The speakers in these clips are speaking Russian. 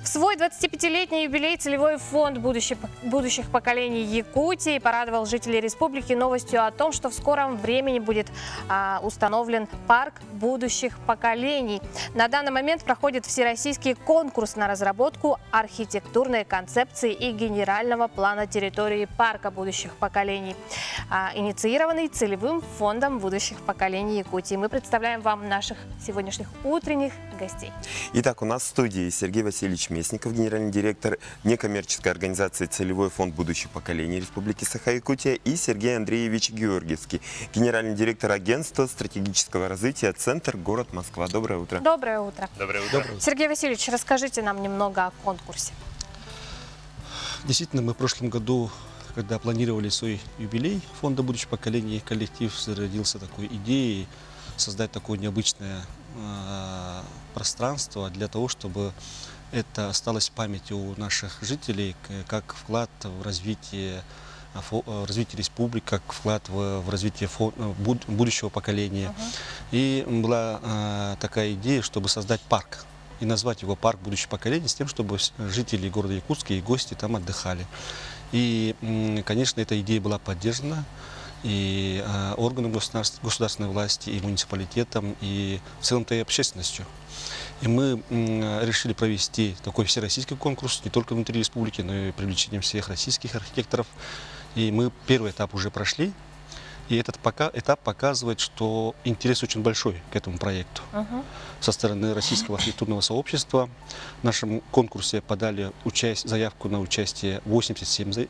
В свой 25-летний юбилей целевой фонд будущих поколений Якутии порадовал жителей республики новостью о том, что в скором времени будет установлен парк будущих поколений. На данный момент проходит всероссийский конкурс на разработку архитектурной концепции и генерального плана территории парка будущих поколений, инициированный целевым фондом будущих поколений Якутии. Мы представляем вам наших сегодняшних утренних гостей. Итак, у нас в студии Сергей Васильевич Местников, генеральный директор некоммерческой организации «Целевой фонд будущих поколений Республики Саха-Якутия», и Сергей Андреевич Георгиевский, генеральный директор агентства стратегического развития «Центр город Москва». Доброе утро. Доброе утро. Доброе утро. Сергей Васильевич, расскажите нам немного о конкурсе. Действительно, мы в прошлом году, когда планировали свой юбилей фонда будущих поколений, коллектив зародился такой идеей создать такое необычное пространство для того, чтобы это осталось в памяти у наших жителей, как вклад в развитие республики, как вклад в развитие будущего поколения. И была такая идея, чтобы создать парк и назвать его «Парк будущих поколений», с тем, чтобы жители города Якутска и гости там отдыхали. И, конечно, эта идея была поддержана и органам государственной власти, и муниципалитетом, и в целом-то и общественностью. И мы решили провести такой всероссийский конкурс, не только внутри республики, но и привлечением всех российских архитекторов. И мы первый этап уже прошли. И этот этап показывает, что интерес очень большой к этому проекту. Со стороны российского архитектурного сообщества в нашем конкурсе подали заявку на участие 87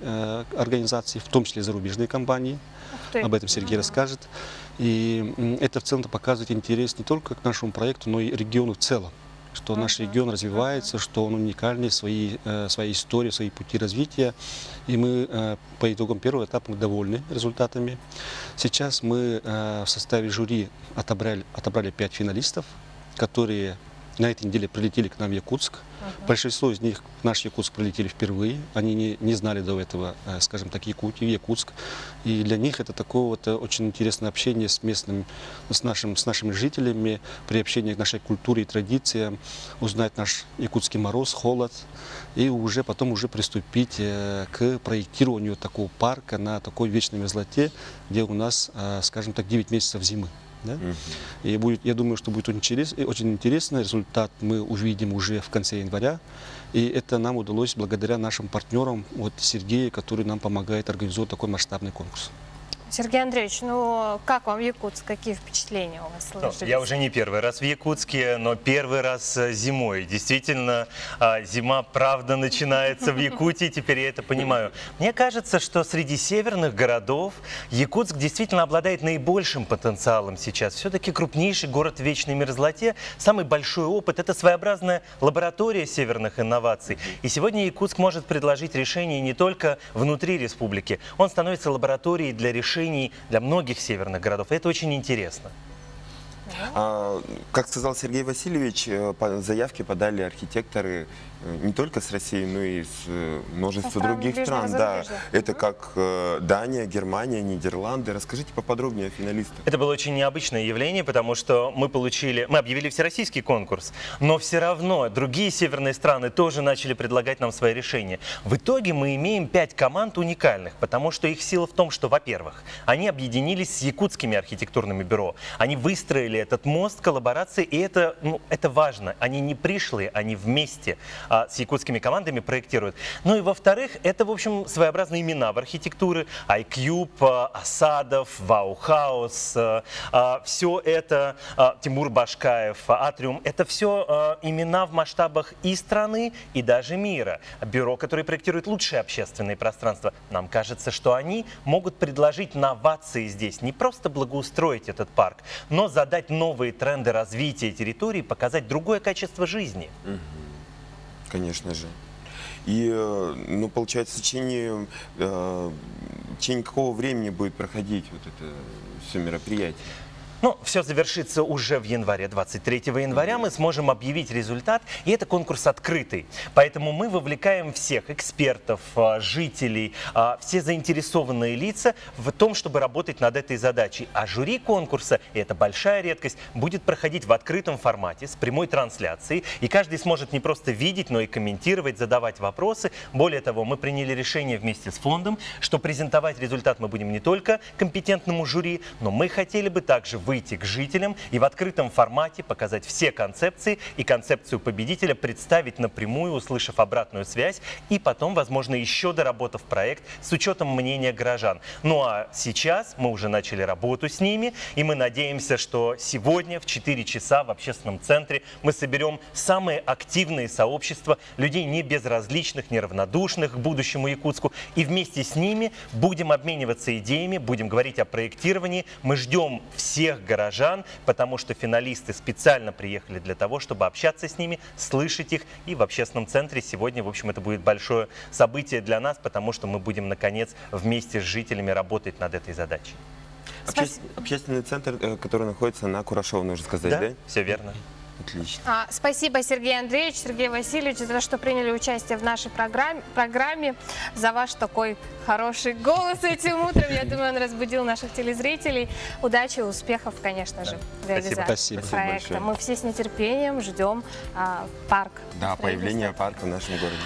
организаций, в том числе зарубежные компании. Об этом Сергей расскажет. И это в целом-то показывает интерес не только к нашему проекту, но и региону в целом. Что наш регион развивается, что он уникальный, своей историей, свои пути развития. И мы по итогам первого этапа довольны результатами. Сейчас мы в составе жюри отобрали 5 финалистов, которые на этой неделе прилетели к нам в Якутск. Большинство из них в наш Якутск прилетели впервые. Они не знали до этого, скажем так, Якутию, Якутск. И для них это такое вот очень интересное общение с нашими жителями, приобщение к нашей культуре и традициям, узнать наш якутский мороз, холод. И потом приступить к проектированию такого парка на такой вечной мерзлоте, где у нас, скажем так, 9 месяцев зимы. Да? И я думаю, что будет очень интересный результат мы увидим уже в конце января. И это нам удалось благодаря нашим партнерам, Сергею, который нам помогает организовать такой масштабный конкурс. Сергей Андреевич, ну как вам Якутск? Какие впечатления у вас сложились? Я уже не первый раз в Якутске, но первый раз зимой. Действительно, зима, правда, начинается в Якутии, теперь я это понимаю. Мне кажется, что среди северных городов Якутск действительно обладает наибольшим потенциалом сейчас. Все-таки крупнейший город в вечной мерзлоте, самый большой опыт. Это своеобразная лаборатория северных инноваций. И сегодня Якутск может предложить решения не только внутри республики. Он становится лабораторией для решений для многих северных городов. Это очень интересно. Как сказал Сергей Васильевич, заявки подали архитекторы не только с России, но и с множества других стран. Да, это как Дания, Германия, Нидерланды. Расскажите поподробнее о финалистах. Это было очень необычное явление, потому что мы объявили всероссийский конкурс, но все равно другие северные страны тоже начали предлагать нам свои решения. В итоге мы имеем 5 команд уникальных, потому что их сила в том, что, во-первых, они объединились с якутскими архитектурными бюро. Они выстроили этот мост коллаборации, и это важно. Они не пришлые, они вместе с якутскими командами проектируют. Ну и во-вторых, это, в общем, своеобразные имена в архитектуре. iCube, Осадов, Ваухаус, все это, Тимур Башкаев, Атриум. Это все имена в масштабах и страны, и даже мира. Бюро, которые проектируют лучшие общественные пространства. Нам кажется, что они могут предложить новации здесь. Не просто благоустроить этот парк, но задать новые тренды развития территории, показать другое качество жизни. Конечно же. И, получается, в течение какого времени будет проходить вот это все мероприятие? Ну, все завершится уже в январе. 23 января мы сможем объявить результат, и это конкурс открытый. Поэтому мы вовлекаем всех экспертов, жителей, все заинтересованные лица в том, чтобы работать над этой задачей. А жюри конкурса, и это большая редкость, будет проходить в открытом формате с прямой трансляцией. И каждый сможет не просто видеть, но и комментировать, задавать вопросы. Более того, мы приняли решение вместе с фондом, что презентовать результат мы будем не только компетентному жюри, но мы хотели бы также выйти к жителям и в открытом формате показать все концепции и концепцию победителя представить напрямую, услышав обратную связь, и потом, возможно, еще доработав проект с учетом мнения горожан. Ну а сейчас мы уже начали работу с ними, и мы надеемся, что сегодня в 4 часа в общественном центре мы соберем самые активные сообщества людей не безразличных, неравнодушных к будущему Якутску, и вместе с ними будем обмениваться идеями, будем говорить о проектировании. Мы ждем всех горожан, потому что финалисты специально приехали для того, чтобы общаться с ними, слышать их. И в общественном центре сегодня, в общем, это будет большое событие для нас, потому что мы будем, наконец, вместе с жителями работать над этой задачей. Общественный центр, который находится на Курашова, нужно сказать, да? Все верно. Отлично. Спасибо, Сергей Андреевич, Сергей Васильевич, за то, что приняли участие в нашей программе, за ваш такой хороший голос этим утром. Я думаю, он разбудил наших телезрителей. Удачи и успехов, конечно же, в реализации проекта. Мы все с нетерпением ждем парк. Да, появление парка в нашем городе.